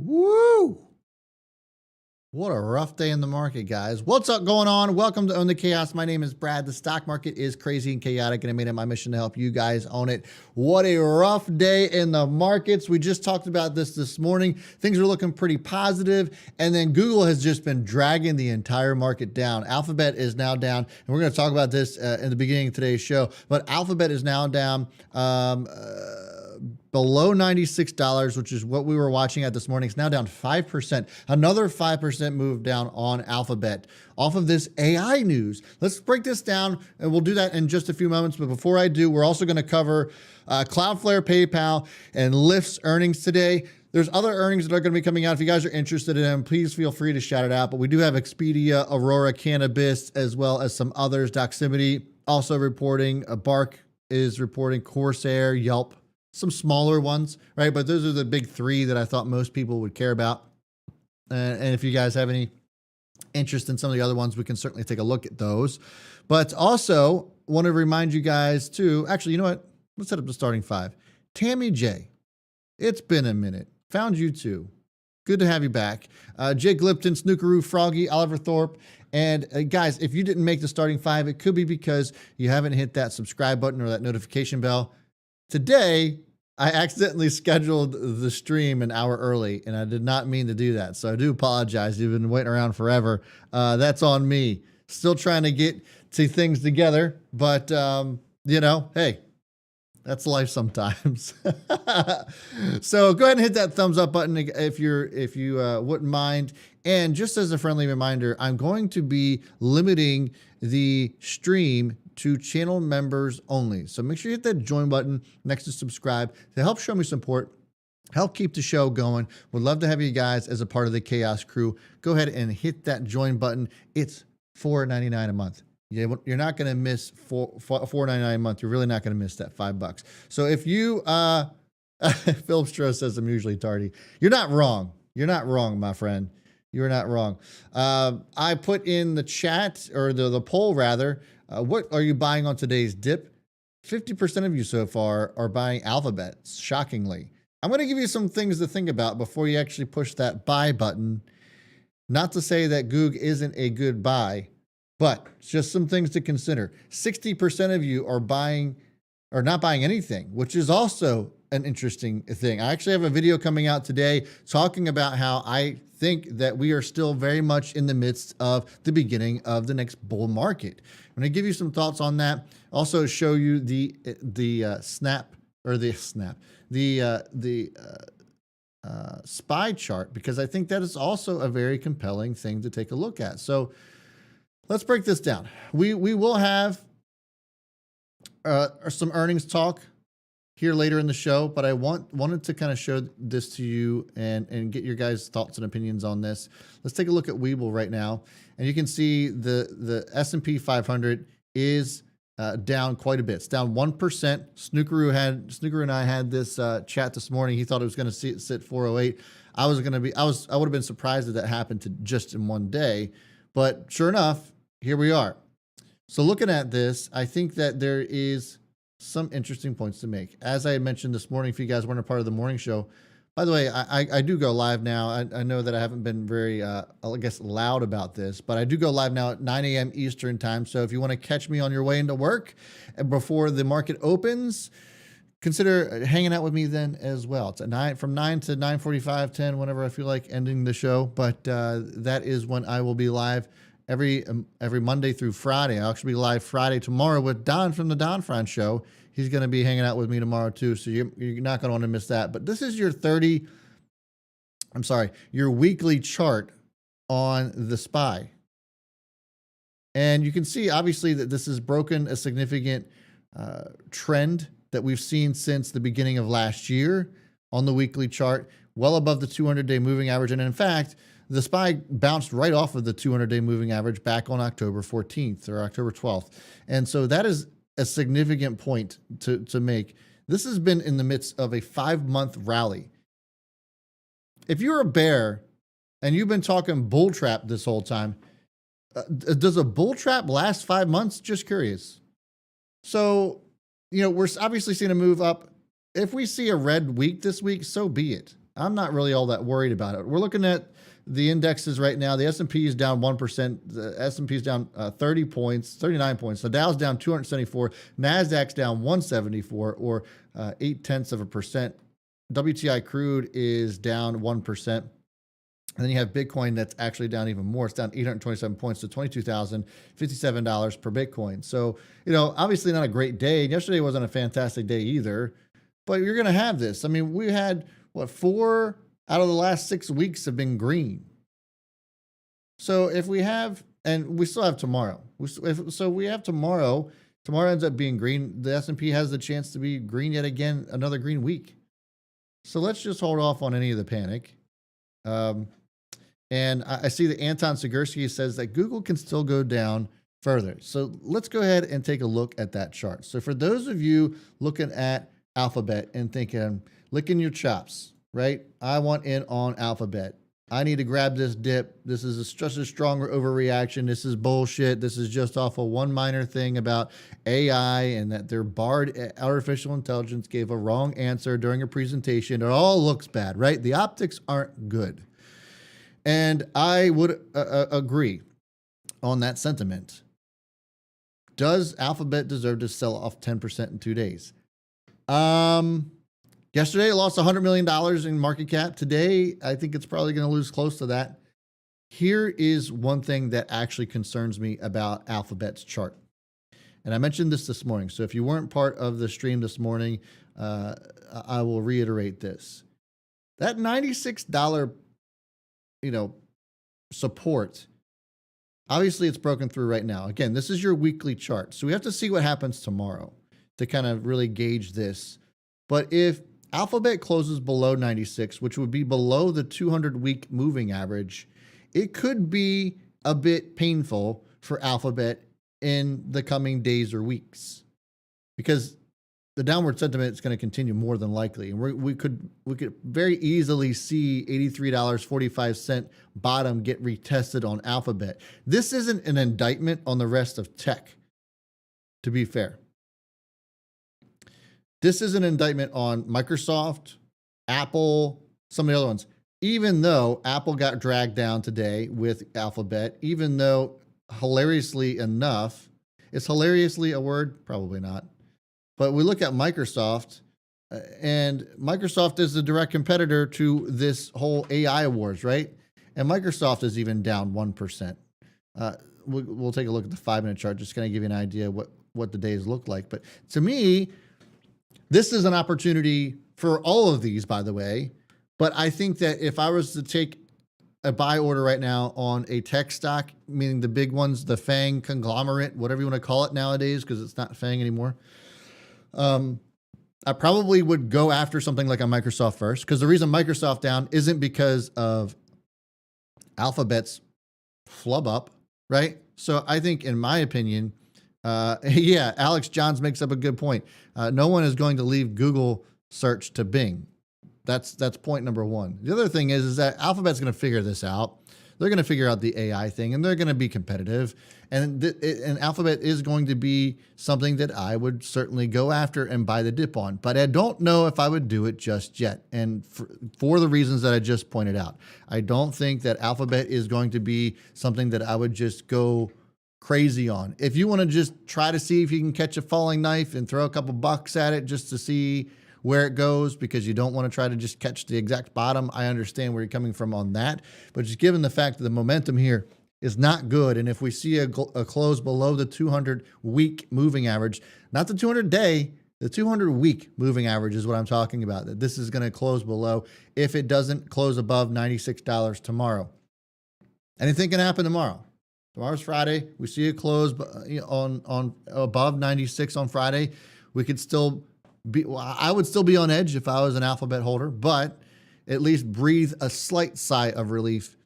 Woo! What a rough day in the market, guys. What's up going on? Welcome to Own the Chaos. My name is Brad. The stock market is crazy and chaotic, and I made it my mission to help you guys own it. What a rough day in the markets. We just talked about this morning. Things are looking pretty positive, and then Google has just been dragging the entire market down. Alphabet is now down, and we're going to talk about this in the beginning of today's show, but Alphabet is now down below $96, which is what we were watching at this morning. It's now down 5%. Another 5% move down on Alphabet off of this AI news. Let's break this down, and we'll do that in just a few moments. But before I do, we're also going to cover Cloudflare, PayPal, and Lyft's earnings today. There's other earnings that are going to be coming out. If you guys are interested in them, please feel free to shout it out. But we do have Expedia, Aurora, Cannabis, as well as some others. Doximity also reporting. Bark is reporting. Corsair, Yelp. Some smaller ones, right? But those are the big three that I thought most people would care about. And if you guys have any interest in some of the other ones, we can certainly take a look at those. But also want to remind you guys too, actually, you know what? Let's set up the starting five. Tammy J, it's been a minute. Found you too. Good to have you back. Jake Lipton, Snookeroo, Froggy, Oliver Thorpe. And guys, if you didn't make the starting five, it could be because you haven't hit that subscribe button or that notification bell. Today, I accidentally scheduled the stream an hour early, and I did not mean to do that. So I do apologize. You've been waiting around forever. That's on me. Still trying to get things together, but you know, hey, that's life sometimes. So go ahead and hit that thumbs up button if you wouldn't mind. And just as a friendly reminder, I'm going to be limiting the stream to channel members only. So make sure you hit that join button next to subscribe to help show me support, help keep the show going. Would love to have you guys as a part of the Chaos crew. Go ahead and hit that join button. It's $4.99 a month. You're not going to miss $4.99 a month. You're really not going to miss that $5. So if you, Philip Stroh says I'm usually tardy. You're not wrong. You're not wrong, my friend. You're not wrong. I put in the chat, or the poll rather, what are you buying on today's dip? 50% of you so far are buying Alphabet, shockingly. I'm going to give you some things to think about before you actually push that buy button. Not to say that Goog isn't a good buy, but just some things to consider. 60% of you are buying or not buying anything, which is also an interesting thing. I actually have a video coming out today talking about how I think that we are still very much in the midst of the beginning of the next bull market. I'm going to give you some thoughts on that. Also show you the SPY chart, because I think that is also a very compelling thing to take a look at. So let's break this down. We will have some earnings talk here later in the show, but I wanted to kind of show this to you and get your guys' thoughts and opinions on this. Let's take a look at Webull right now, and you can see the S&P 500 is down quite a bit. It's down 1%. Snookeroo and I had this chat this morning. He thought it was going to sit 408. I would have been surprised that happened to just in one day, but sure enough, here we are. So looking at this, I think that there is some interesting points to make. As I had mentioned this morning, if you guys weren't a part of the morning show, by the way, I do go live now. I know that I haven't been very, I guess, loud about this, but I do go live now at 9 a.m. Eastern time. So if you want to catch me on your way into work and before the market opens, consider hanging out with me then as well. It's from 9 to 9:45, 10, whenever I feel like ending the show. But that is when I will be live every Monday through Friday. I'll actually be live Friday tomorrow with Don from the Don Fran Show. He's going to be hanging out with me tomorrow too, so you're not going to want to miss that. But this is your your weekly chart on the SPY. And you can see obviously that this has broken a significant trend that we've seen since the beginning of last year on the weekly chart, well above the 200-day moving average. And in fact, the SPY bounced right off of the 200-day moving average back on October 14th or October 12th. And so that is a significant point to make. This has been in the midst of a 5-month rally. If you're a bear and you've been talking bull trap this whole time, does a bull trap last 5 months? Just curious. So, we're obviously seeing a move up. If we see a red week this week, so be it. I'm not really all that worried about it. We're looking at the indexes right now. The S&P is down 1%. The S&P is down 30 points, 39 points. The Dow's down 274. NASDAQ's down 174 or 0.8%. WTI crude is down 1%. And then you have Bitcoin that's actually down even more. It's down 827 points to $22,057 per Bitcoin. So, obviously not a great day. Yesterday wasn't a fantastic day either, but you're going to have this. I mean, we had, 4 out of the last 6 weeks have been green. So if we have, and we still have tomorrow. So we have tomorrow ends up being green. The S&P has the chance to be green yet again, another green week. So let's just hold off on any of the panic. And I see that Anton Sigursky says that Google can still go down further. So let's go ahead and take a look at that chart. So for those of you looking at Alphabet and thinking, licking your chops, right? I want in on Alphabet. I need to grab this dip. This is just a stronger overreaction. This is bullshit. This is just off of one minor thing about AI and that their Bard artificial intelligence gave a wrong answer during a presentation. It all looks bad, right? The optics aren't good. And I would agree on that sentiment. Does Alphabet deserve to sell off 10% in 2 days? Yesterday, it lost $100 million in market cap. Today, I think it's probably going to lose close to that. Here is one thing that actually concerns me about Alphabet's chart. And I mentioned this morning. So if you weren't part of the stream this morning, I will reiterate this. That $96, support, obviously it's broken through right now. Again, this is your weekly chart. So we have to see what happens tomorrow to kind of really gauge this. But if Alphabet closes below 96, which would be below the 200-week moving average, it could be a bit painful for Alphabet in the coming days or weeks, because the downward sentiment is going to continue more than likely. And we could very easily see $83.45 bottom get retested on Alphabet. This isn't an indictment on the rest of tech, to be fair. This is an indictment on Microsoft, Apple, some of the other ones. Even though Apple got dragged down today with Alphabet, even though hilariously enough, is hilariously a word? Probably not. But we look at Microsoft, and Microsoft is the direct competitor to this whole AI wars, right? And Microsoft is even down 1%. We'll take a look at the 5-minute chart, just kind of give you an idea what the days look like. But to me, this is an opportunity for all of these, by the way. But I think that if I was to take a buy order right now on a tech stock, meaning the big ones, the FANG conglomerate, whatever you want to call it nowadays, because it's not FANG anymore, I probably would go after something like a Microsoft first, because the reason Microsoft down isn't because of Alphabet's flub up, right? So I think, in my opinion, yeah, Alex Johns makes up a good point. No one is going to leave Google search to Bing. That's point number one. The other thing is that Alphabet's going to figure this out. They're going to figure out the AI thing, and they're going to be competitive. And Alphabet is going to be something that I would certainly go after and buy the dip on. But I don't know if I would do it just yet. And for the reasons that I just pointed out, I don't think that Alphabet is going to be something that I would just go crazy on. If you want to just try to see if you can catch a falling knife and throw a couple bucks at it just to see where it goes, because you don't want to try to just catch the exact bottom, I understand where you're coming from on that. But just given the fact that the momentum here is not good, and if we see a close below the 200-week moving average, not the 200-day, the 200-week moving average is what I'm talking about, that this is going to close below if it doesn't close above $96 tomorrow. Anything can happen tomorrow. Tomorrow's Friday. We see it close on above 96 on Friday. We could still be, I would still be on edge if I was an Alphabet holder, but at least breathe a slight sigh of relief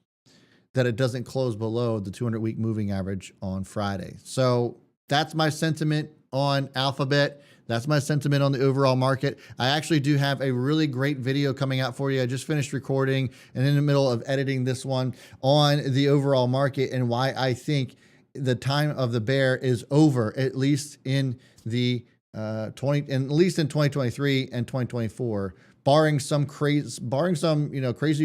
that it doesn't close below the 200-week moving average on Friday. So that's my sentiment on Alphabet. That's my sentiment on the overall market. I actually do have a really great video coming out for you. I just finished recording and in the middle of editing this one on the overall market and why I think the time of the bear is over, at least in the 20, and at least in 2023 and 2024, barring some crazy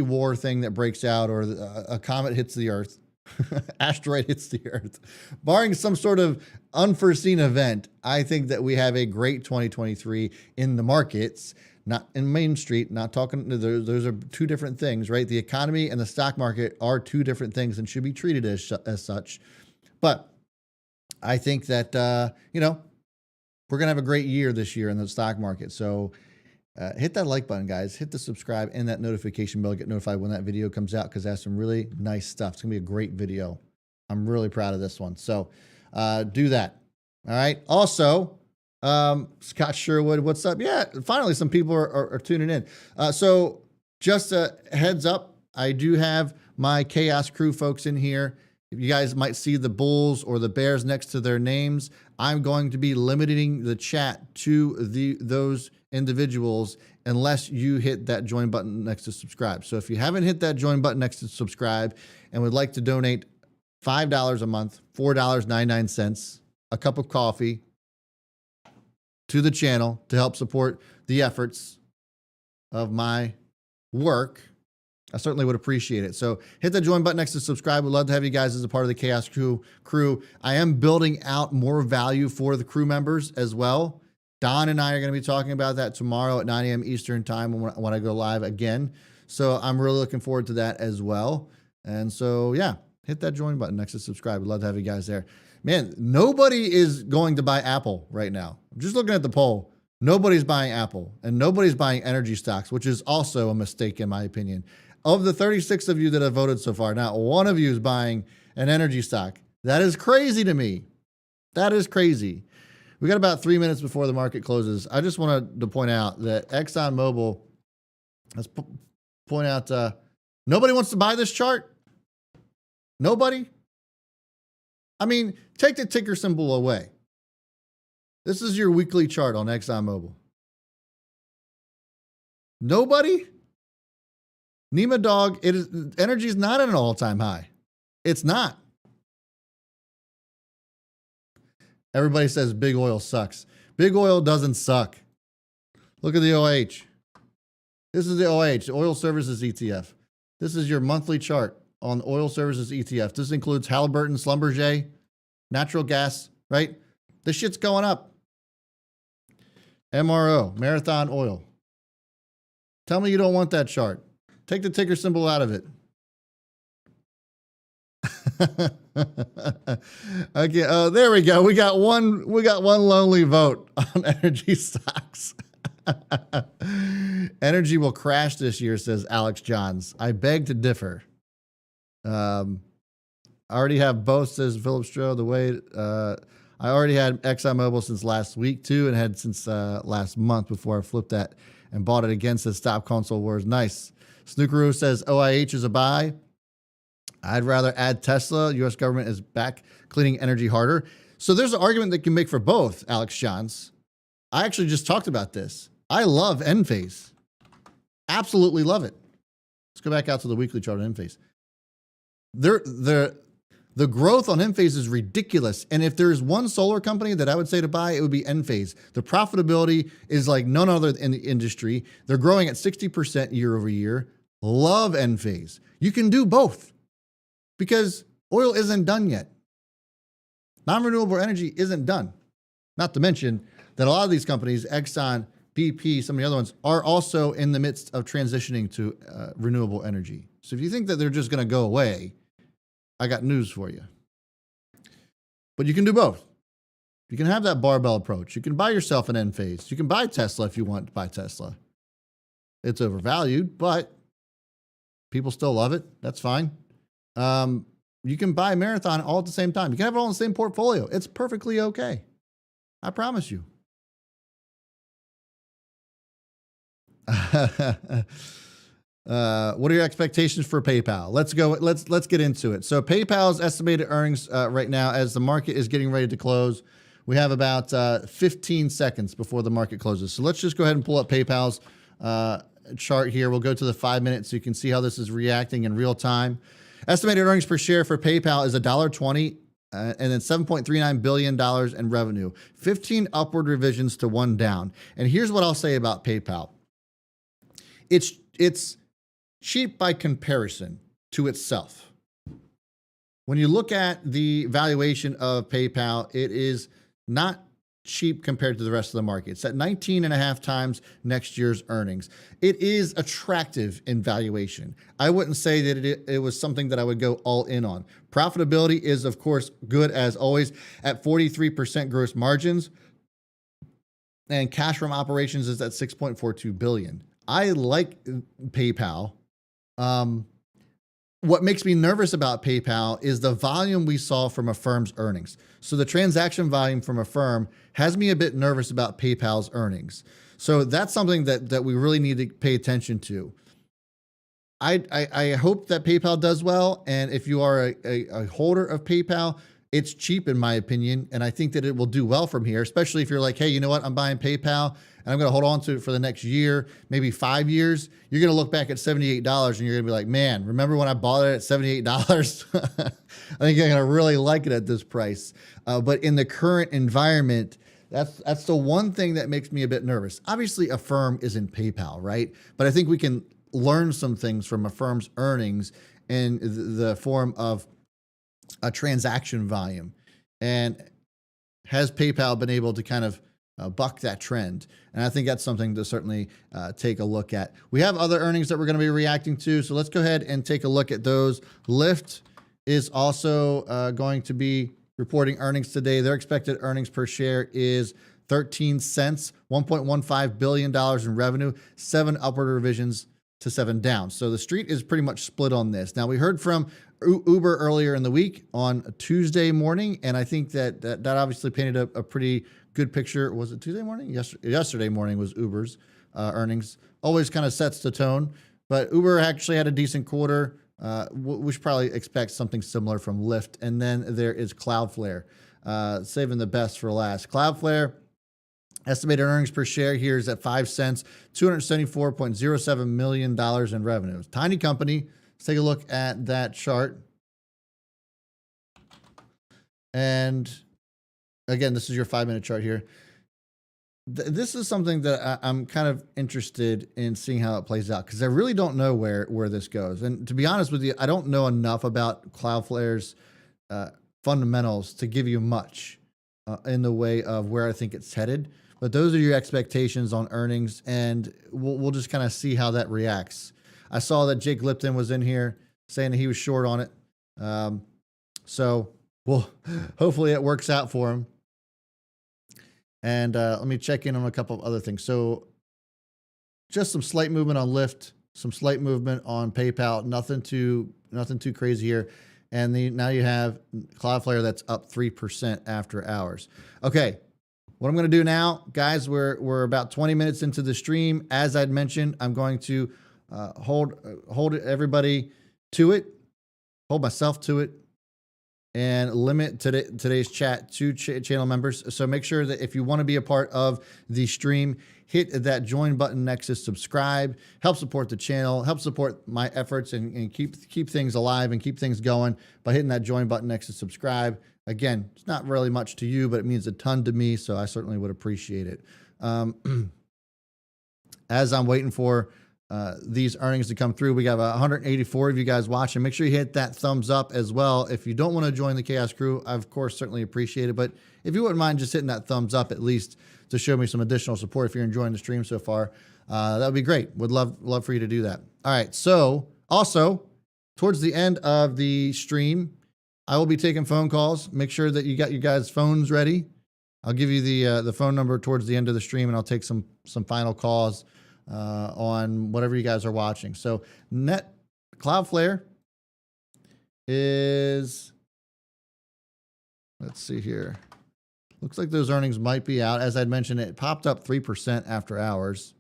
war thing that breaks out, or a comet hits the Earth, asteroid hits the Earth, barring some sort of unforeseen event, I think that we have a great 2023 in the markets, not in Main Street. Not talking. Those are two different things, right? The economy and the stock market are two different things and should be treated as such. But I think that we're gonna have a great year this year in the stock market. So hit that like button, guys. Hit the subscribe and that notification bell. Get notified when that video comes out, because it has some really nice stuff. It's gonna be a great video. I'm really proud of this one. So do that. All right. Also, Scott Sherwood, what's up? Yeah, finally some people are tuning in. So just a heads up, I do have my Chaos Crew folks in here. You guys might see the bulls or the bears next to their names. I'm going to be limiting the chat to those individuals unless you hit that join button next to subscribe. So if you haven't hit that join button next to subscribe and would like to donate $5 a month, $4.99, a cup of coffee to the channel to help support the efforts of my work, I certainly would appreciate it. So hit that join button next to subscribe. We'd love to have you guys as a part of the Chaos Crew. I am building out more value for the crew members as well. Don and I are going to be talking about that tomorrow at 9 a.m. Eastern time when I go live again. So I'm really looking forward to that as well. And so, yeah, hit that join button next to subscribe. We'd love to have you guys there. Man, nobody is going to buy Apple right now. I'm just looking at the poll. Nobody's buying Apple, and nobody's buying energy stocks, which is also a mistake in my opinion. Of the 36 of you that have voted so far, not one of you is buying an energy stock. That is crazy to me. That is crazy. We got about 3 minutes before the market closes. I just wanted to point out that ExxonMobil, let's point out, nobody wants to buy this chart. Nobody. I mean, take the ticker symbol away. This is your weekly chart on ExxonMobil. Nobody? Nima Dog, energy is not at an all-time high. It's not. Everybody says big oil sucks. Big oil doesn't suck. Look at the OH. This is the OH, Oil Services ETF. This is your monthly chart on Oil Services ETF. This includes Halliburton, Schlumberger, natural gas, right? This shit's going up. MRO, Marathon Oil. Tell me you don't want that chart. Take the ticker symbol out of it. Okay. Oh, there we go. We got one lonely vote on energy stocks. Energy will crash this year, says Alex Johns. I beg to differ. I already have both, says Philip Stroh. The way I already had ExxonMobil since last week too, and had since last month before I flipped that and bought it again. Says Stop Console Wars. Nice. Snookeroo says OIH is a buy. I'd rather add Tesla. U.S. government is back cleaning energy harder. So there's an argument that can make for both, Alex Johns. I actually just talked about this. I love Enphase. Absolutely love it. Let's go back out to the weekly chart on Enphase. The growth on Enphase is ridiculous. And if there's one solar company that I would say to buy, it would be Enphase. The profitability is like none other in the industry. They're growing at 60% year over year. Love Enphase. You can do both because oil isn't done yet. Non-renewable energy isn't done. Not to mention that a lot of these companies, Exxon, BP, some of the other ones, are also in the midst of transitioning to renewable energy. So if you think that they're just going to go away, I got news for you. But you can do both. You can have that barbell approach. You can buy yourself an Enphase. You can buy Tesla if you want to buy Tesla. It's overvalued, but people still love it. That's fine. You can buy Marathon all at the same time. You can have it all in the same portfolio. It's perfectly okay. I promise you. What are your expectations for PayPal? Let's go. Let's get into it. So PayPal's estimated earnings right now, as the market is getting ready to close, we have about 15 seconds before the market closes. So let's just go ahead and pull up PayPal's chart here. We'll go to the 5 minutes so you can see how this is reacting in real time. Estimated earnings per share for PayPal is $1.20. and then $7.39 billion in revenue, 15 upward revisions to 1 down. And here's what I'll say about PayPal. It's cheap by comparison to itself. When you look at the valuation of PayPal, it is not cheap compared to the rest of the market. It's at 19.5 times next year's earnings. It is attractive in valuation. I wouldn't say that it was something that I would go all in on. Profitability is, of course, good as always at 43% gross margins, and cash from operations is at $6.42 billion. I like PayPal. What makes me nervous about PayPal is the volume we saw from Affirm's earnings. So the transaction volume from Affirm has me a bit nervous about PayPal's earnings. So that's something that we really need to pay attention to. I hope that PayPal does well. And if you are a holder of PayPal, it's cheap in my opinion. And I think that it will do well from here, especially if you're like, hey, you know what? I'm buying PayPal and I'm going to hold on to it for the next year, maybe 5 years. You're going to look back at $78 and you're going to be like, man, remember when I bought it at $78? I think you're going to really like it at this price. But in the current environment, that's the one thing that makes me a bit nervous. Obviously, Affirm isn't PayPal, right? But I think we can learn some things from Affirm's earnings in the form of a transaction volume. And has PayPal been able to kind of buck that trend? And I think that's something to certainly take a look at. We have other earnings that we're going to be reacting to. So let's go ahead and take a look at those. Lyft is also going to be reporting earnings today. Their expected earnings per share is 13 cents, $1.15 billion in revenue, 7 upward revisions to 7 down. So the street is pretty much split on this. Now, we heard from Uber earlier in the week on Tuesday morning, and I think that obviously painted a pretty good picture. Was it Tuesday morning? Yesterday morning was Uber's earnings. Always kind of sets the tone, but Uber actually had a decent quarter. We should probably expect something similar from Lyft. And then there is Cloudflare, saving the best for last. Cloudflare, estimated earnings per share here is at 5 cents, $274.07 million in revenue. Tiny company. Let's take a look at that chart. And again, this is your 5-minute chart here. This is something that I'm kind of interested in seeing how it plays out, because I really don't know where this goes. And to be honest with you, I don't know enough about Cloudflare's fundamentals to give you much in the way of where I think it's headed. But those are your expectations on earnings, and we'll just kind of see how that reacts. I saw that Jake Lipton was in here saying that he was short on it. So hopefully it works out for him. And let me check in on a couple of other things. So just some slight movement on Lyft, some slight movement on PayPal, nothing too crazy here. And now you have Cloudflare that's up 3% after hours. Okay, what I'm going to do now, guys, we're about 20 minutes into the stream. As I'd mentioned, I'm going to hold everybody to it, hold myself to it, and limit today's chat to channel members. So make sure that if you want to be a part of the stream, hit that join button next to subscribe. Help support the channel, help support my efforts, and keep things alive and keep things going by hitting that join button next to subscribe. Again, it's not really much to you, but it means a ton to me, so I certainly would appreciate it. As I'm waiting for these earnings to come through, we got 184 of you guys watching. Make sure you hit that thumbs up as well. If you don't want to join the Chaos Crew, I of course certainly appreciate it, but if you wouldn't mind just hitting that thumbs up at least to show me some additional support if you're enjoying the stream so far, that would be great. Would love for you to do that. All right, so also towards the end of the stream, I will be taking phone calls. Make sure that you got your guys' phones ready. I'll give you the phone number towards the end of the stream, and I'll take some final calls on whatever you guys are watching. So Cloudflare is, let's see here. Looks like those earnings might be out. As I'd mentioned, it popped up 3% after hours.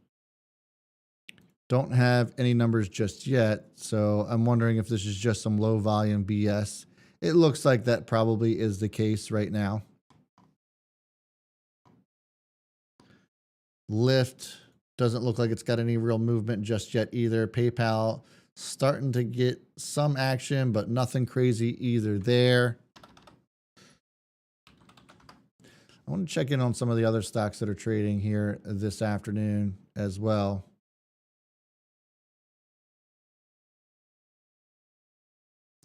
Don't have any numbers just yet, so I'm wondering if this is just some low volume BS. It looks like that probably is the case right now. Lyft doesn't look like it's got any real movement just yet either. PayPal starting to get some action, but nothing crazy either there. I want to check in on some of the other stocks that are trading here this afternoon as well.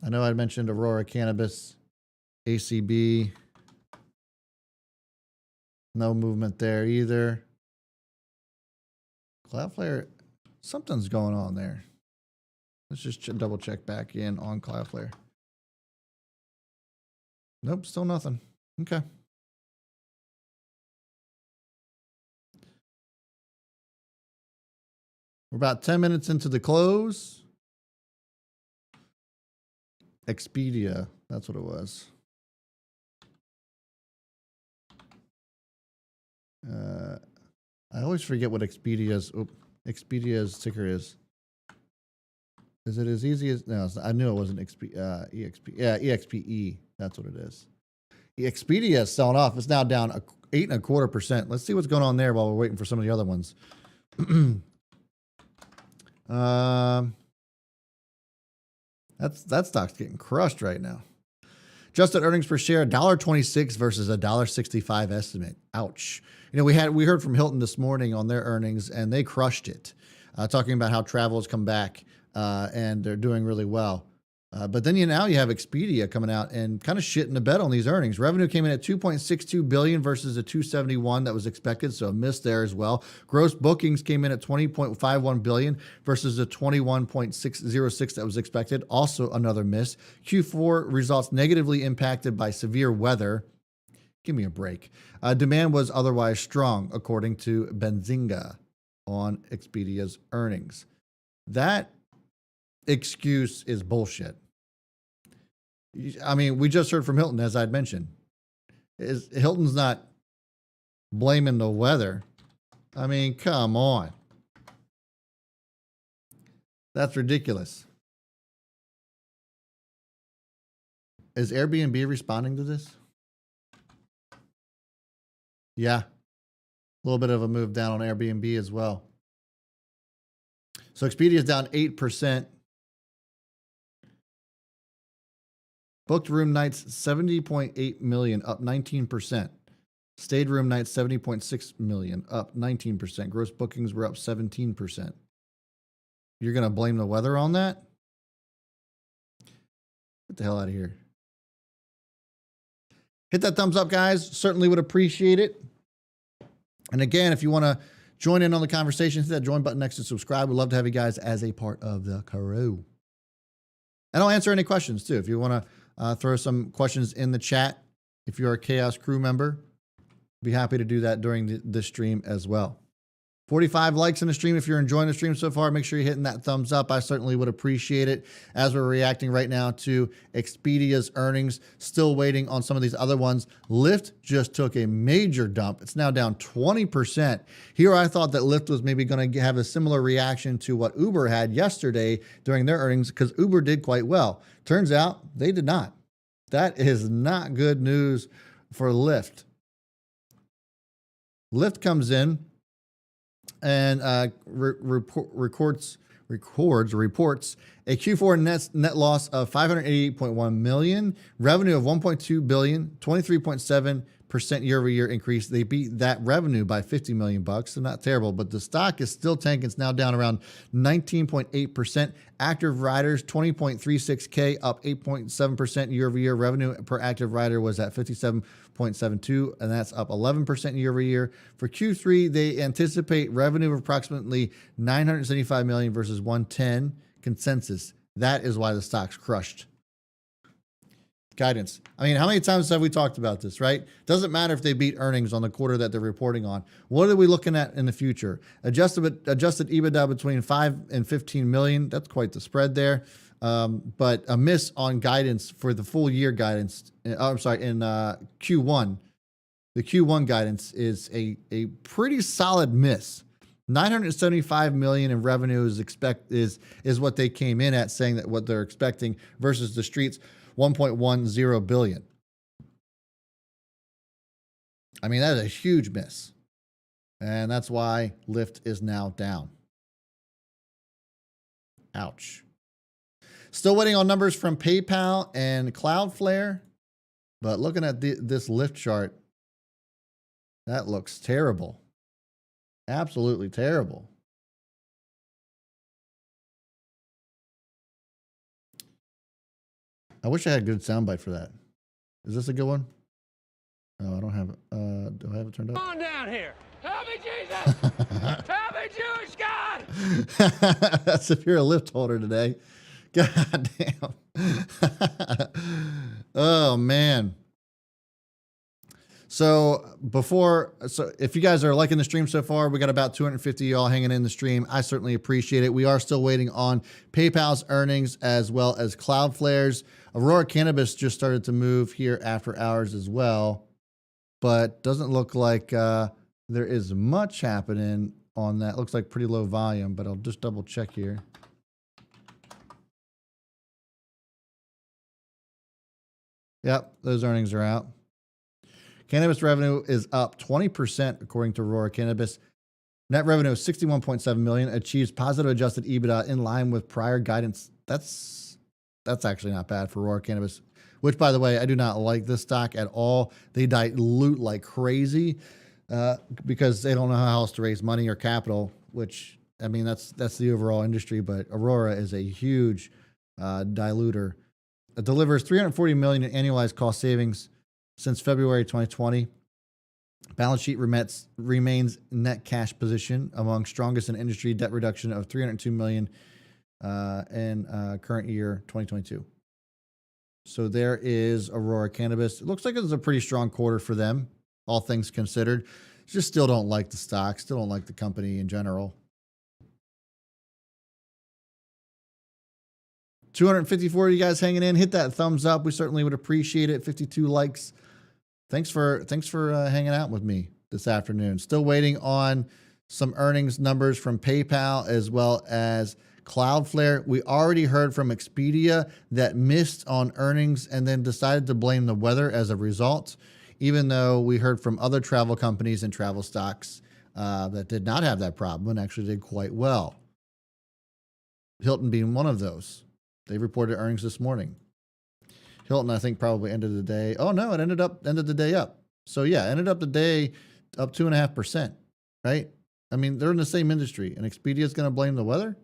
I know I mentioned Aurora Cannabis, ACB. No movement there either. Cloudflare, something's going on there. Let's just double check back in on Cloudflare. Nope, still nothing. Okay. We're about 10 minutes into the close. Expedia, that's what it was. I always forget what Expedia's ticker is. Is it as easy as, no, I knew it wasn't EXP. Yeah, EXPE, that's what it is. Expedia is selling off. It's now down 8.25%. Let's see what's going on there while we're waiting for some of the other ones. That stock's getting crushed right now. Adjusted earnings per share, $1.26 versus $1.65 estimate. Ouch. You know, we heard from Hilton this morning on their earnings, and they crushed it, talking about how travel has come back and they're doing really well. But then now you have Expedia coming out and kind of shitting the bed on these earnings. Revenue came in at $2.62 billion versus the $271 that was expected, so a miss there as well. Gross bookings came in at $20.51 billion versus the $21.606 that was expected, also another miss. Q4 results negatively impacted by severe weather. Give me a break. Demand was otherwise strong, according to Benzinga on Expedia's earnings. That excuse is bullshit. I mean, we just heard from Hilton, as I'd mentioned. Hilton's not blaming the weather. I mean, come on. That's ridiculous. Is Airbnb responding to this? Yeah. A little bit of a move down on Airbnb as well. So Expedia is down 8%. Booked room nights, 70.8 million, up 19%. Stayed room nights, 70.6 million, up 19%. Gross bookings were up 17%. You're going to blame the weather on that? Get the hell out of here. Hit that thumbs up, guys. Certainly would appreciate it. And again, if you want to join in on the conversation, hit that join button next to subscribe. We'd love to have you guys as a part of the crew. And I'll answer any questions too. If you want to throw some questions in the chat, if you're a Chaos crew member, be happy to do that during the stream as well. 45 likes in the stream. If you're enjoying the stream so far, make sure you're hitting that thumbs up. I certainly would appreciate it. As we're reacting right now to Expedia's earnings, still waiting on some of these other ones. Lyft just took a major dump. It's now down 20%. Here I thought that Lyft was maybe going to have a similar reaction to what Uber had yesterday during their earnings, because Uber did quite well. Turns out they did not. That is not good news for Lyft. Lyft comes in and reports a Q4 net loss of $588.1 million, revenue of $1.2 billion, 23.7% year-over-year increase. They beat that revenue by $50 million, so not terrible, but the stock is still tanking. It's now down around 19.8%. Active riders, 20.36K, up 8.7% year-over-year. Revenue per active rider was at 57.72, and that's up 11% year-over-year. For Q3, they anticipate revenue of approximately $975 million versus $110 consensus. That is why the stock's crushed. Guidance. I mean, how many times have we talked about this, right? Doesn't matter if they beat earnings on the quarter that they're reporting on. What are we looking at in the future? Adjusted EBITDA between 5 and 15 million. That's quite the spread there. But a miss on guidance for the full year guidance. In Q1. The Q1 guidance is a pretty solid miss. 975 million in revenue is what they came in at, saying that what they're expecting versus the streets 1.10 billion. I mean, that is a huge miss. And that's why Lyft is now down. Ouch. Still waiting on numbers from PayPal and Cloudflare. But looking at this Lyft chart, That looks terrible. Absolutely terrible. I wish I had a good soundbite for that. Is this a good one? Oh, I don't have it. Do I have it turned up? Come on down here. Help me, Jesus! Help me, Jewish God! That's if you're a Lyft holder today. God damn. Oh, man. So if you guys are liking the stream so far, we got about 250 y'all hanging in the stream. I certainly appreciate it. We are still waiting on PayPal's earnings as well as Cloudflare's. Aurora Cannabis just started to move here after hours as well, but doesn't look like there is much happening on that. Looks like pretty low volume, but I'll just double check here. Yep, those earnings are out. Cannabis revenue is up 20% according to Aurora Cannabis. Net revenue of $61.7 million, achieves positive adjusted EBITDA in line with prior guidance. That's actually not bad for Aurora Cannabis, which, by the way, I do not like this stock at all. They dilute like crazy because they don't know how else to raise money or capital, which, I mean, that's the overall industry, but Aurora is a huge diluter. It delivers $340 million in annualized cost savings since February 2020. Balance sheet remains net cash position among strongest in industry. Debt reduction of $302 million in current year 2022. So there is Aurora Cannabis. It looks like it was a pretty strong quarter for them, all things considered. Just still don't like the stock. Still don't like the company in general. 254 of you guys hanging in. Hit that thumbs up. We certainly would appreciate it. 52 likes. Thanks for hanging out with me this afternoon. Still waiting on some earnings numbers from PayPal as well as Cloudflare. We already heard from Expedia that missed on earnings and then decided to blame the weather as a result, even though we heard from other travel companies and travel stocks that did not have that problem and actually did quite well. Hilton being one of those. They reported earnings this morning. Hilton, I think, probably ended the day. Oh, no, it ended the day up. So, yeah, ended up the day up 2.5%, right? I mean, they're in the same industry, and Expedia is going to blame the weather?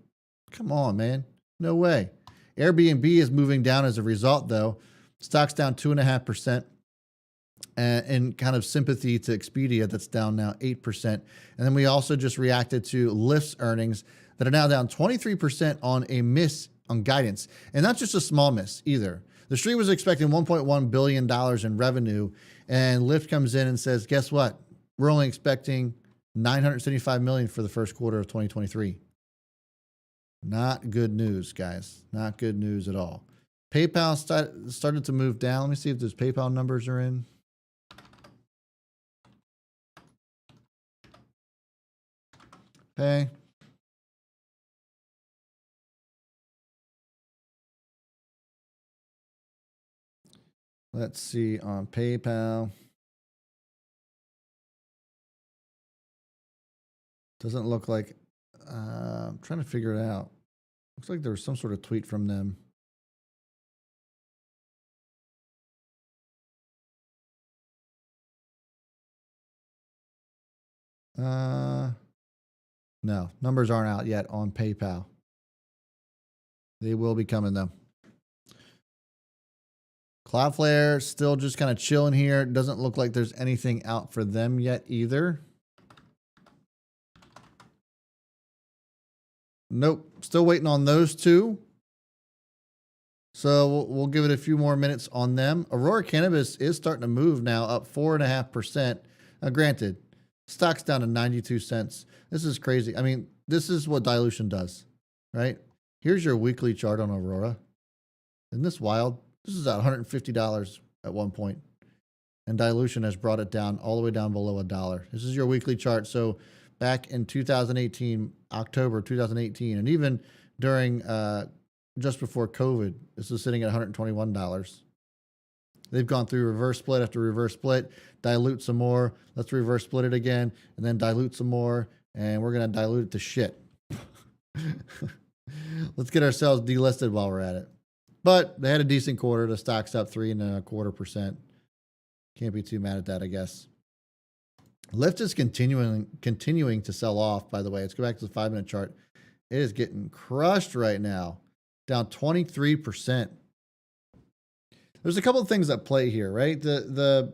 Come on, man. No way. Airbnb is moving down as a result, though. Stock's down 2.5%, in kind of sympathy to Expedia, that's down now 8%. And then we also just reacted to Lyft's earnings that are now down 23% on a miss on guidance. And not just a small miss either. The street was expecting $1.1 billion in revenue, and Lyft comes in and says, guess what? We're only expecting $975 million for the first quarter of 2023. Not good news, guys. Not good news at all. PayPal started to move down. Let me see if those PayPal numbers are in. Okay. Let's see on PayPal. Doesn't look like, I'm trying to figure it out. Looks like there was some sort of tweet from them. No, numbers aren't out yet on PayPal. They will be coming though. Cloudflare still just kind of chilling here. Doesn't look like there's anything out for them yet either. Nope. Still waiting on those two. So we'll give it a few more minutes on them. Aurora Cannabis is starting to move now, up 4.5%. Now, granted, stock's down to 92 cents. This is crazy. I mean, this is what dilution does, right? Here's your weekly chart on Aurora. Isn't this wild? This is at $150 at one point, and dilution has brought it down all the way down below $1. This is your weekly chart. So back in 2018, October 2018, and even during just before COVID, this was sitting at $121. They've gone through reverse split after reverse split, dilute some more. Let's reverse split it again, and then dilute some more, and we're going to dilute it to shit. Let's get ourselves delisted while we're at it. But they had a decent quarter. The stock's up 3.25%. Can't be too mad at that, I guess. Lyft is continuing to sell off, by the way. Let's go back to the 5-minute chart. It is getting crushed right now, down 23%. There's a couple of things at play here, right? The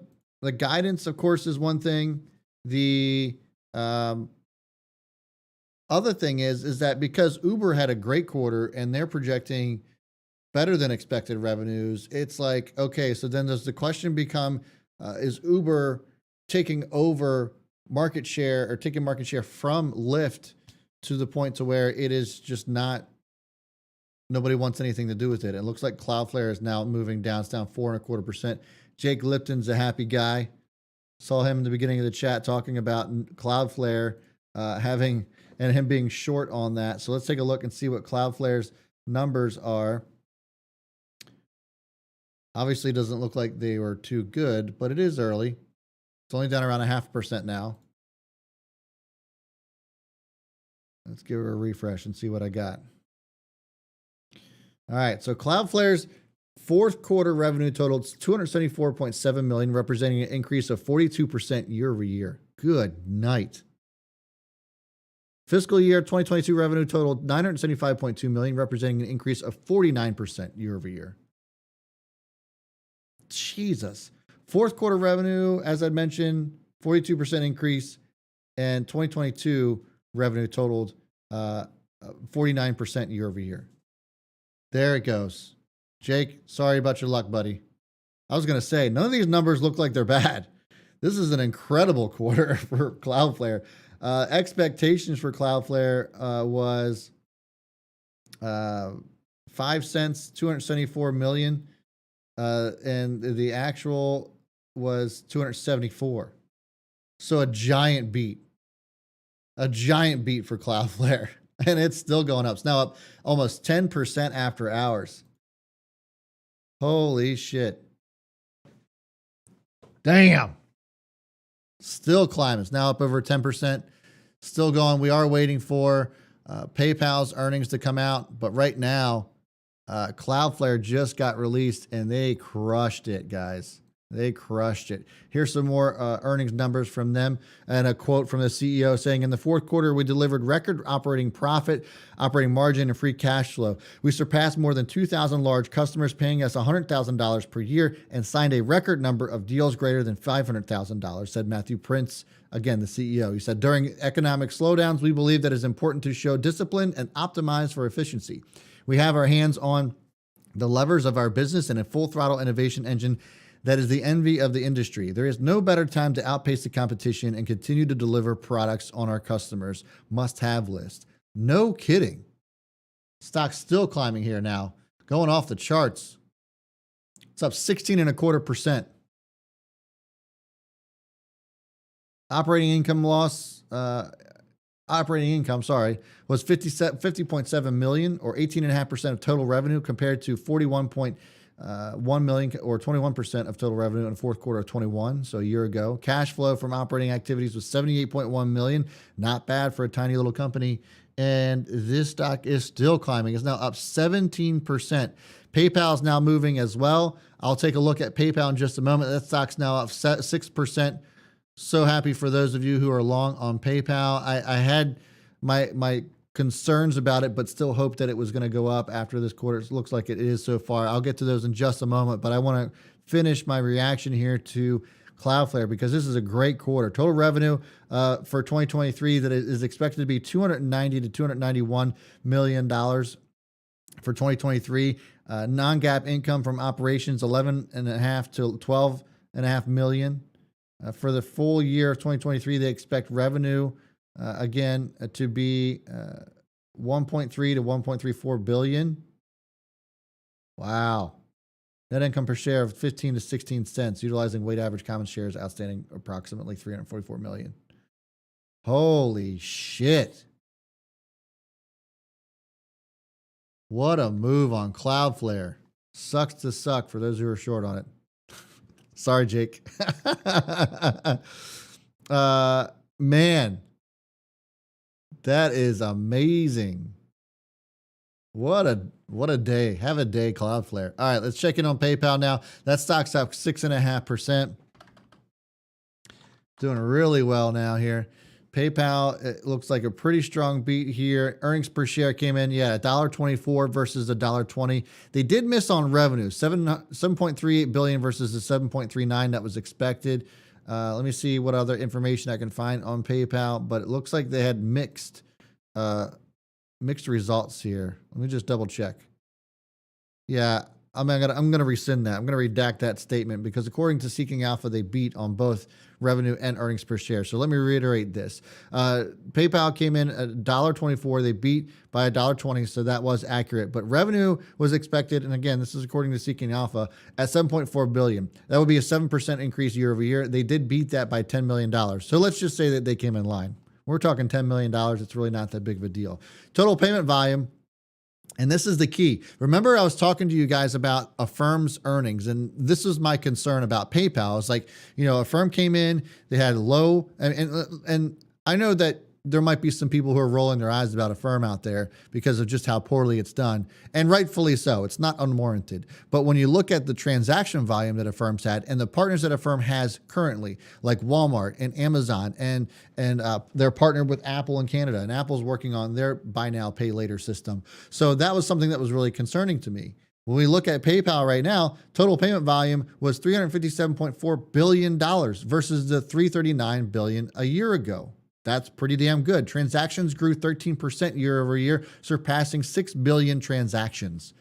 guidance, of course, is one thing. The other thing is that because Uber had a great quarter and they're projecting better than expected revenues, it's like, okay, so then does the question become, is Uber taking over market share or taking market share from Lyft to the point to where it is just not, nobody wants anything to do with it. It looks like Cloudflare is now moving down. It's down 4.25%. Jake Lipton's a happy guy. Saw him in the beginning of the chat talking about Cloudflare having and him being short on that. So let's take a look and see what Cloudflare's numbers are. Obviously, it doesn't look like they were too good, but it is early. It's only down around 0.5% now. Let's give it a refresh and see what I got. All right, so Cloudflare's fourth quarter revenue totaled $274.7 million, representing an increase of 42% year over year. Good night. Fiscal year 2022 revenue totaled $975.2 million, representing an increase of 49% year over year. Jesus. Fourth quarter revenue, as I mentioned, 42% increase, and 2022 revenue totaled 49% year over year. There it goes. Jake, sorry about your luck, buddy. I was going to say, none of these numbers look like they're bad. This is an incredible quarter for Cloudflare. Expectations for Cloudflare was 5 cents, 274 million. And the actual was 274. So a giant beat for Cloudflare. And it's still going up. It's now up almost 10% after hours. Holy shit. Damn. Still climbing. It's now up over 10%. Still going. We are waiting for PayPal's earnings to come out. But right now, Cloudflare just got released and they crushed it, guys. They crushed it. Here's some more earnings numbers from them and a quote from the CEO saying, in the fourth quarter, we delivered record operating profit, operating margin, and free cash flow. We surpassed more than 2,000 large customers paying us $100,000 per year and signed a record number of deals greater than $500,000, said Matthew Prince, again, the CEO. He said, during economic slowdowns, we believe that it's important to show discipline and optimize for efficiency. We have our hands on the levers of our business and a full throttle innovation engine that is the envy of the industry. There is no better time to outpace the competition and continue to deliver products on our customers' must-have list. No kidding. Stock's still climbing here now, going off the charts. It's up 16.25%. Operating income, was $50.7 million or 18.5% of total revenue compared to $41.1 million or 21% of total revenue in the fourth quarter of 21, so a year ago. Cash flow from operating activities was $78.1 million. Not bad for a tiny little company. And this stock is still climbing. It's now up 17%. PayPal is now moving as well. I'll take a look at PayPal in just a moment. That stock's now up 6%. So happy for those of you who are long on PayPal. I had my concerns about it, but still hope that it was going to go up after this quarter. It looks like it is so far. I'll get to those in just a moment, but I want to finish my reaction here to Cloudflare because this is a great quarter. Total revenue for 2023 that is expected to be $290 to $291 million for 2023. Non-GAAP income from operations, $11.5 to $12.5 million. For the full year of 2023, they expect revenue again to be 1.3 to 1.34 billion. Wow. Net income per share of 15 to 16 cents, utilizing weighted average common shares outstanding approximately 344 million. Holy shit. What a move on Cloudflare. Sucks to suck for those who are short on it. Sorry, Jake. Man, that is amazing. What a day. Have a day, Cloudflare. All right, let's check in on PayPal now. That stock's up 6.5%. Doing really well now here. PayPal, it looks like a pretty strong beat here. Earnings per share came in, $1.24 versus $1.20. They did miss on revenue, 7.38 billion versus the 7.39 that was expected. Let me see what other information I can find on PayPal, but it looks like they had mixed results here. Let me just double check. Yeah, I'm gonna rescind that. I'm gonna redact that statement because according to Seeking Alpha, they beat on both revenue and earnings per share. So let me reiterate this. PayPal came in at $1.24. They beat by $1.20, so that was accurate. But revenue was expected, and again, this is according to Seeking Alpha, at $7.4 billion. That would be a 7% increase year over year. They did beat that by $10 million. So let's just say that they came in line. We're talking $10 million. It's really not that big of a deal. Total payment volume. And this is the key. Remember, I was talking to you guys about Affirm's earnings, and this is my concern about PayPal. It's like, Affirm came in, they had low, and I know that there might be some people who are rolling their eyes about Affirm out there because of just how poorly it's done, and rightfully so. It's not unwarranted. But when you look at the transaction volume that Affirm's had and the partners that Affirm has currently, like Walmart and Amazon, and they're partnered with Apple in Canada, and Apple's working on their buy now, pay later system. So that was something that was really concerning to me. When we look at PayPal right now, total payment volume was $357.4 billion versus the $339 billion a year ago. That's pretty damn good. Transactions grew 13% year over year, surpassing 6 billion transactions.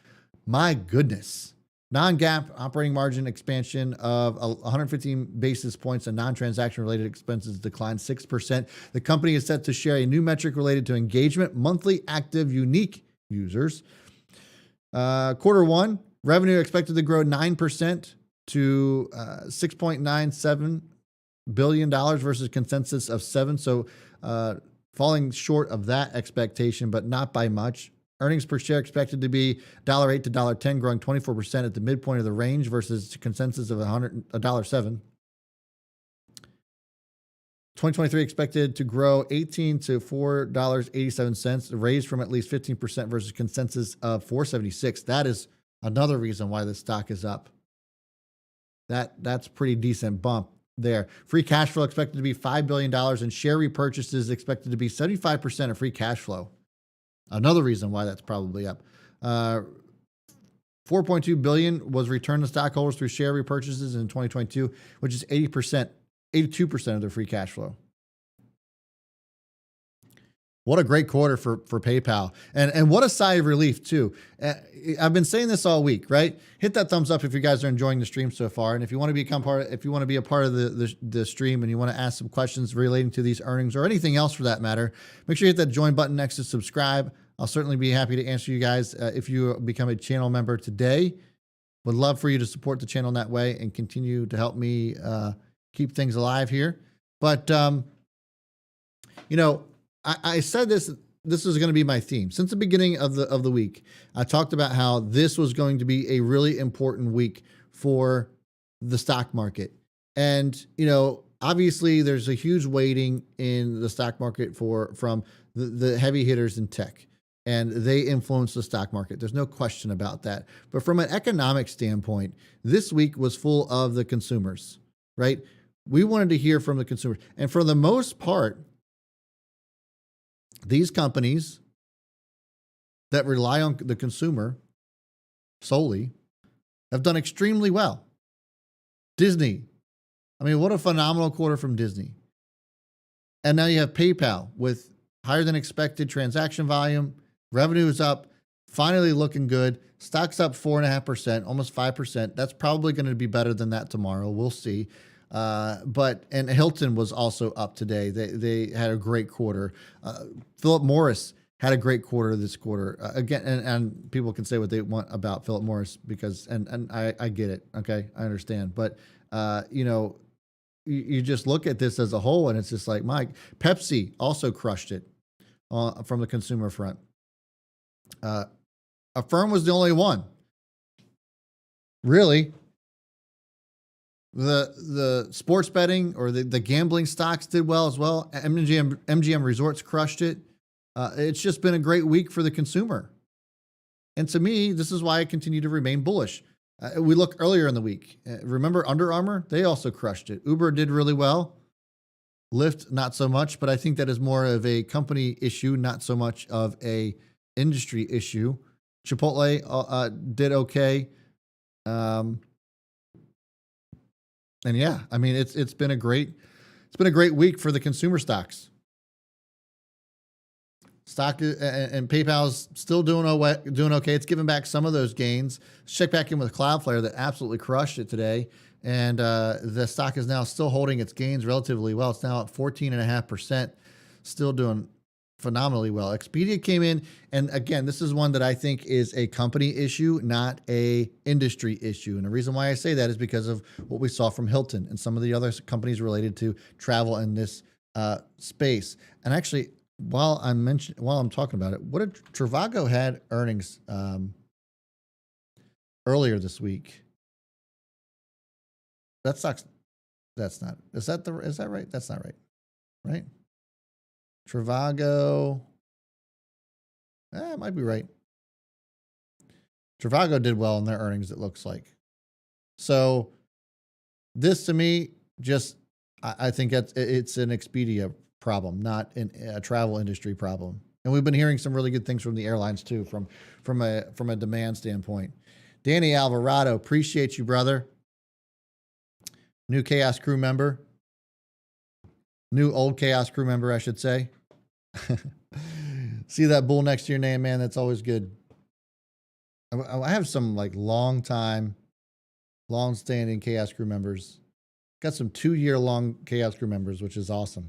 My goodness. Non-GAAP operating margin expansion of 115 basis points and non-transaction related expenses declined 6%. The company is set to share a new metric related to engagement, monthly active unique users. Quarter one, revenue expected to grow 9% to $6.97 billion versus consensus of 7. So falling short of that expectation, but not by much. Earnings per share expected to be $1.08 to $1.10, growing 24% at the midpoint of the range versus consensus of $1.07. 2023 expected to grow 18 to $4.87, raised from at least 15% versus consensus of $4.76. That is another reason why the stock is up. That's pretty decent bump there. Free cash flow expected to be $5 billion and share repurchases expected to be 75% of free cash flow. Another reason why that's probably up. 4.2 billion was returned to stockholders through share repurchases in 2022, which is 82% of their free cash flow. What a great quarter for PayPal. And what a sigh of relief, too. I've been saying this all week, right? Hit that thumbs up if you guys are enjoying the stream so far. And if you want to be a part of the stream and you want to ask some questions relating to these earnings or anything else for that matter, make sure you hit that join button next to subscribe. I'll certainly be happy to answer you guys if you become a channel member today. Would love for you to support the channel in that way and continue to help me keep things alive here. But, I said this is going to be my theme. Since the beginning of the week, I talked about how this was going to be a really important week for the stock market. And, obviously there's a huge weighting in the stock market from the heavy hitters in tech, and they influence the stock market. There's no question about that. But from an economic standpoint, this week was full of the consumers, right? We wanted to hear from the consumers. And for the most part, these companies that rely on the consumer solely have done extremely well. Disney. I mean, what a phenomenal quarter from Disney. And now you have PayPal with higher than expected transaction volume. Revenue is up, finally looking good. Stock's up 4.5%, almost 5%. That's probably going to be better than that tomorrow. We'll see. And Hilton was also up today. They had a great quarter. Philip Morris had a great quarter this quarter. Again, and people can say what they want about Philip Morris because, and I get it. Okay. I understand. But, you just look at this as a whole and it's just like, Mike, Pepsi also crushed it from the consumer front. Affirm was the only one. Really. The sports betting or the gambling stocks did well as well. MGM Resorts crushed it. It's just been a great week for the consumer. And to me, this is why I continue to remain bullish. We look earlier in the week. Remember Under Armour? They also crushed it. Uber did really well. Lyft, not so much, but I think that is more of a company issue, not so much of a industry issue. Chipotle did okay. And yeah, I mean, it's been a great week for the consumer stocks. Stock and PayPal's still doing okay. It's giving back some of those gains. Let's check back in with Cloudflare that absolutely crushed it today. And the stock is now still holding its gains relatively well. It's now at 14.5%, still doing phenomenally well. Expedia came in, and again, this is one that I think is a company issue, not a industry issue. And the reason why I say that is because of what we saw from Hilton and some of the other companies related to travel in this space. And actually, while I'm talking about it, what did Trivago had earnings earlier this week? That sucks. That's not. Is that right? That's not right. Right? Trivago. It might be right. Trivago did well in their earnings, it looks like. So this to me, I think it's an Expedia problem, not a travel industry problem. And we've been hearing some really good things from the airlines too, from a demand standpoint. Danny Alvarado, appreciate you, brother. New Chaos Crew member. New old Chaos Crew member, I should say. See that bull next to your name, man. That's always good. I have some like long-standing Chaos Crew members. Got some 2-year-long Chaos Crew members, which is awesome.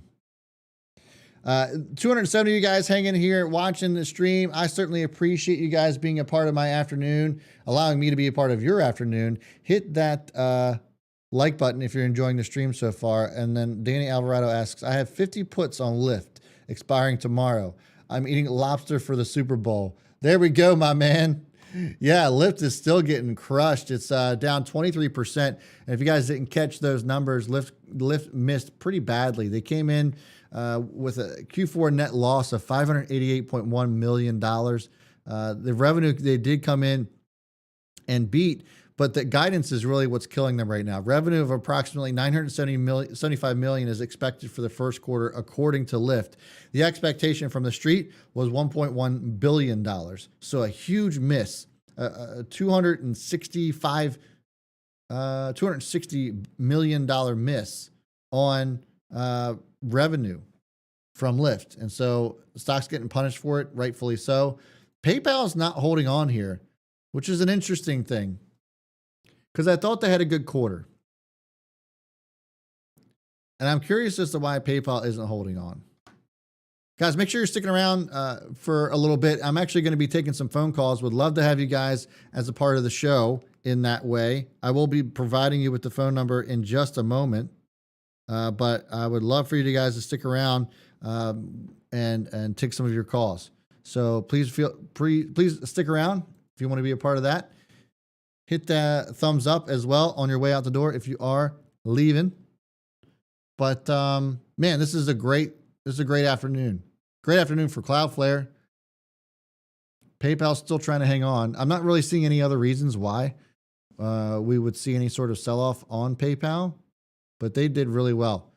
270 of you guys hanging here watching the stream. I certainly appreciate you guys being a part of my afternoon, allowing me to be a part of your afternoon. Hit that like button if you're enjoying the stream so far. And then Danny Alvarado asks, I have 50 puts on Lyft expiring tomorrow. I'm eating lobster for the Super Bowl. There we go, my man. Yeah, Lyft is still getting crushed. It's down 23%. And if you guys didn't catch those numbers, Lyft missed pretty badly. They came in with a Q4 net loss of $588.1 million. The revenue, they did come in and beat, but the guidance is really what's killing them right now. Revenue of approximately $975 million is expected for the first quarter, according to Lyft. The expectation from the street was $1.1 billion. So a huge miss, $260 million miss on revenue from Lyft. And so the stock's getting punished for it, rightfully so. PayPal's not holding on here, which is an interesting thing, because I thought they had a good quarter. And I'm curious as to why PayPal isn't holding on. Guys, make sure you're sticking around for a little bit. I'm actually going to be taking some phone calls. Would love to have you guys as a part of the show in that way. I will be providing you with the phone number in just a moment. But I would love for you guys to stick around and take some of your calls. So please stick around if you want to be a part of that. Hit that thumbs up as well on your way out the door if you are leaving. But man, this is a great afternoon. Great afternoon for Cloudflare. PayPal's still trying to hang on. I'm not really seeing any other reasons why we would see any sort of sell-off on PayPal, but they did really well.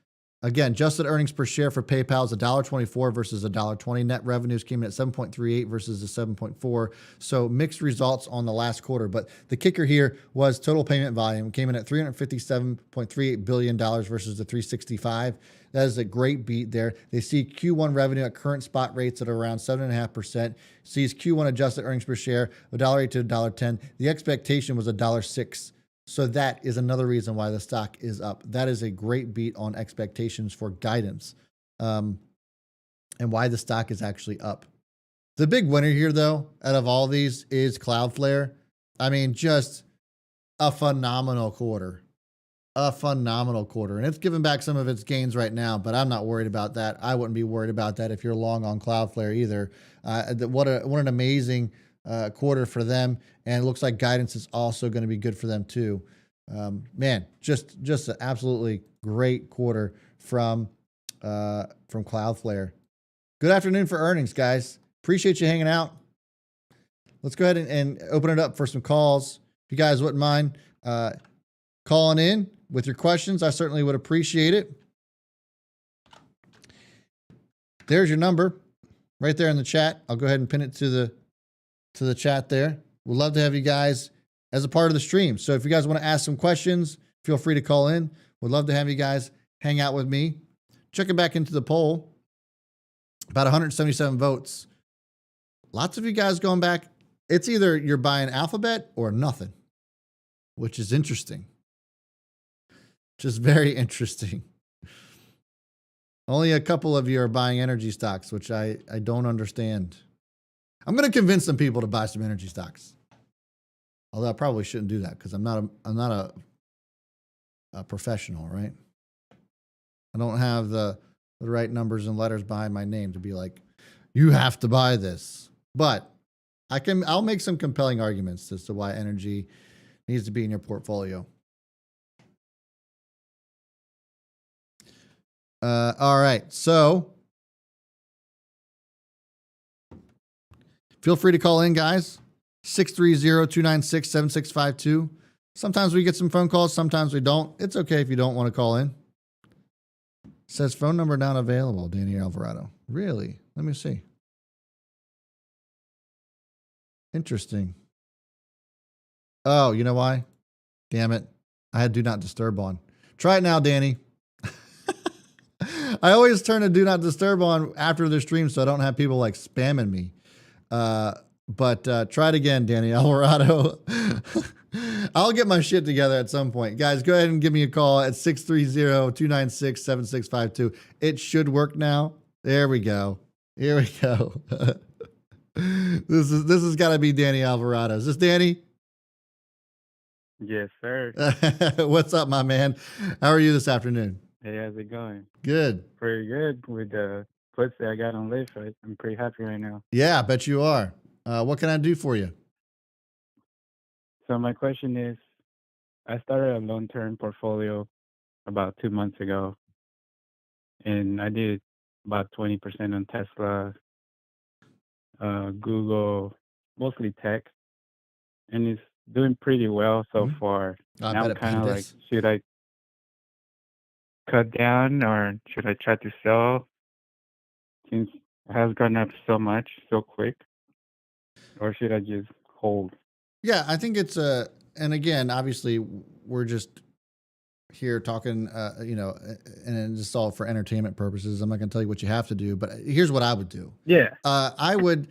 Again, adjusted earnings per share for PayPal is $1.24 versus $1.20. Net revenues came in at 7.38 versus the 7.4. So mixed results on the last quarter. But the kicker here was total payment volume came in at $357.38 billion versus the 365. That is a great beat there. They see Q1 revenue at current spot rates at around 7.5%. Sees Q1 adjusted earnings per share $1.08 to $1.10. The expectation was $1.06. So that is another reason why the stock is up. That is a great beat on expectations for guidance, and why the stock is actually up. The big winner here, though, out of all these is Cloudflare. I mean, just a phenomenal quarter. And it's giving back some of its gains right now, but I'm not worried about that. I wouldn't be worried about that if you're long on Cloudflare either. What an amazing quarter for them, and it looks like guidance is also going to be good for them too. Man, just an absolutely great quarter from Cloudflare. Good afternoon for earnings, guys. Appreciate you hanging out. Let's go ahead and open it up for some calls. If you guys wouldn't mind calling in with your questions, I certainly would appreciate it. there's your number right there in the chat. I'll go ahead and pin it to the chat there. We'd love to have you guys as a part of the stream. So if you guys want to ask some questions, feel free to call in. We'd love to have you guys hang out with me. Checking back into the poll, about 177 votes. Lots of you guys going back. It's either you're buying Alphabet or nothing, which is interesting. Just very interesting. Only a couple of you are buying energy stocks, which I don't understand. I'm going to convince some people to buy some energy stocks. Although I probably shouldn't do that because I'm not a professional, right? I don't have the right numbers and letters behind my name to be like, you have to buy this. But I'll make some compelling arguments as to why energy needs to be in your portfolio. All right. So feel free to call in, guys. 630-296-7652. Sometimes we get some phone calls. Sometimes we don't. It's okay if you don't want to call in. Says phone number not available, Danny Alvarado. Really? Let me see. Interesting. Oh, you know why? Damn it. I had do not disturb on. Try it now, Danny. I always turn a do not disturb on after the stream so I don't have people like spamming me. But try it again, Danny Alvarado. I'll get my shit together at some point. Guys, go ahead and give me a call at 630-296-7652. It should work now. There we go. Here we go. This has got to be Danny Alvarado. Is this Danny? Yes, sir. What's up, my man? How are you this afternoon? Hey, how's it going? Good. Pretty good with the puts that I got on Lyft. I'm pretty happy right now. Yeah, I bet you are. What can I do for you? So my question is, I started a long-term portfolio about 2 months ago, and I did about 20% on Tesla, Google, mostly tech, and it's doing pretty well so far. I Now bet I'm it kind of like, pays. should I cut down or should I try to sell since it has gone up so much so quick, or should I just hold? Yeah, I think it's and again, obviously, we're just here talking, and it's all for entertainment purposes. I'm not going to tell you what you have to do, but here's what I would do. Yeah. I would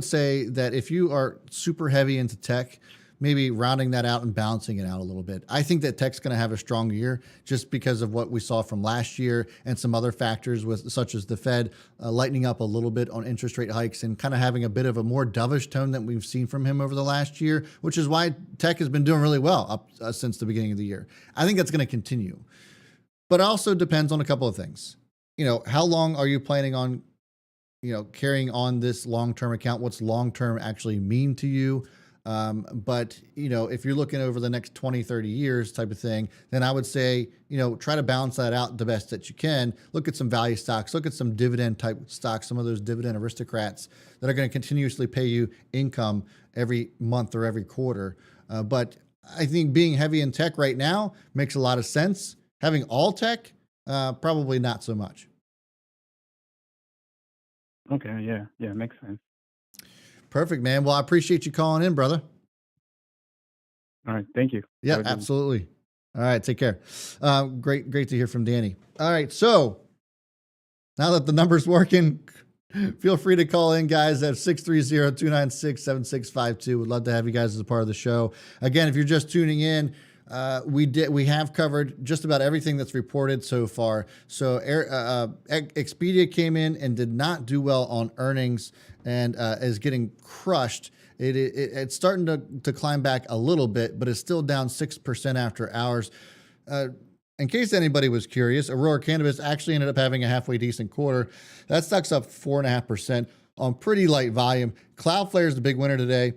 say that if you are super heavy into tech, maybe rounding that out and balancing it out a little bit. I think that tech's going to have a strong year just because of what we saw from last year and some other factors such as the Fed lightening up a little bit on interest rate hikes and kind of having a bit of a more dovish tone than we've seen from him over the last year, which is why tech has been doing really well up since the beginning of the year. I think that's going to continue. But it also depends on a couple of things. How long are you planning on, carrying on this long-term account? What's long-term actually mean to you? But if you're looking over the next 20, 30 years type of thing, then I would say, try to balance that out the best that you can. Look at some value stocks, look at some dividend type stocks, some of those dividend aristocrats that are going to continuously pay you income every month or every quarter. But I think being heavy in tech right now makes a lot of sense. Having all tech, probably not so much. Okay. Yeah. Makes sense. Perfect, man. Well, I appreciate you calling in, brother. All right. Thank you. Yeah, absolutely. All right. Take care. Great to hear from Danny. All right. So now that the number's working, feel free to call in, guys, at 630-296-7652. We'd love to have you guys as a part of the show. Again, if you're just tuning in, we have covered just about everything that's reported so far. So Expedia came in and did not do well on earnings and is getting crushed. It's starting to climb back a little bit, but it's still down 6% after hours. In case anybody was curious, Aurora Cannabis actually ended up having a halfway decent quarter. That stock's up 4.5% on pretty light volume. Cloudflare is the big winner today.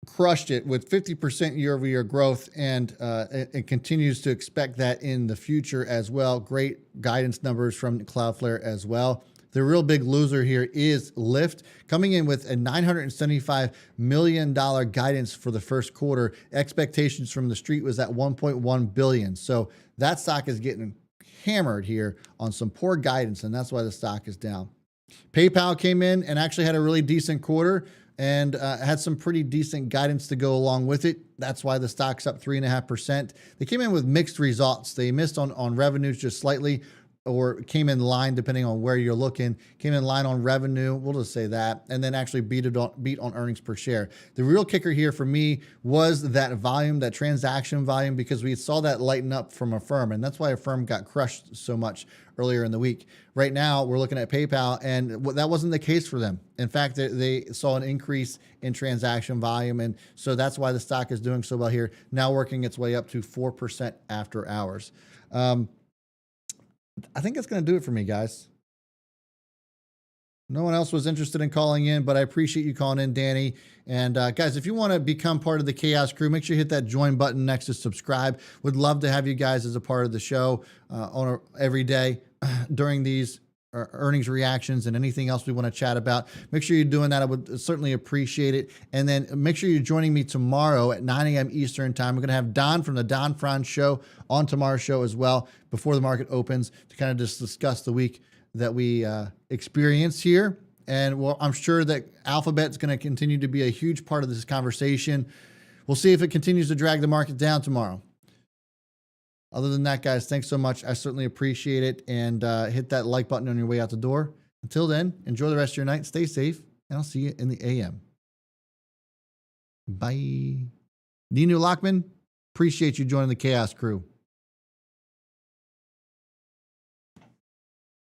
Crushed it with 50% year-over-year growth, and it continues to expect that in the future as well. Great guidance numbers from Cloudflare as well. The real big loser here is Lyft, coming in with a $975 million guidance for the first quarter. Expectations from the street was at $1.1 billion. So that stock is getting hammered here on some poor guidance, and that's why the stock is down. PayPal came in and actually had a really decent quarter and had some pretty decent guidance to go along with it. That's why the stock's up 3.5%. They came in with mixed results. They missed on revenues just slightly, or came in line depending on where you're looking. Came in line on revenue, we'll just say that, and then actually beat on earnings per share. The real kicker here for me was that volume, that transaction volume, because we saw that lighten up from Affirm, and that's why Affirm got crushed so much earlier in the week. Right now, we're looking at PayPal, and that wasn't the case for them. In fact, they saw an increase in transaction volume, and so that's why the stock is doing so well here, now working its way up to 4% after hours. I think that's going to do it for me, guys. No one else was interested in calling in, but I appreciate you calling in, Danny. And guys, if you want to become part of the Chaos Crew, make sure you hit that join button next to subscribe. Would love to have you guys as a part of the show every day during these earnings reactions and anything else we want to chat about. Make sure you're doing that. I would certainly appreciate it. And then make sure you're joining me tomorrow at 9 a.m. Eastern time. We're going to have Don from the Don Franz Show on tomorrow's show as well before the market opens to kind of just discuss the week that we experience here. And well, I'm sure that Alphabet's going to continue to be a huge part of this conversation. We'll see if it continues to drag the market down tomorrow. Other than that, guys, thanks so much. I certainly appreciate it. And hit that like button on your way out the door. Until then, enjoy the rest of your night. Stay safe. And I'll see you in the AM. Bye. Nino Lockman, appreciate you joining the Chaos Crew.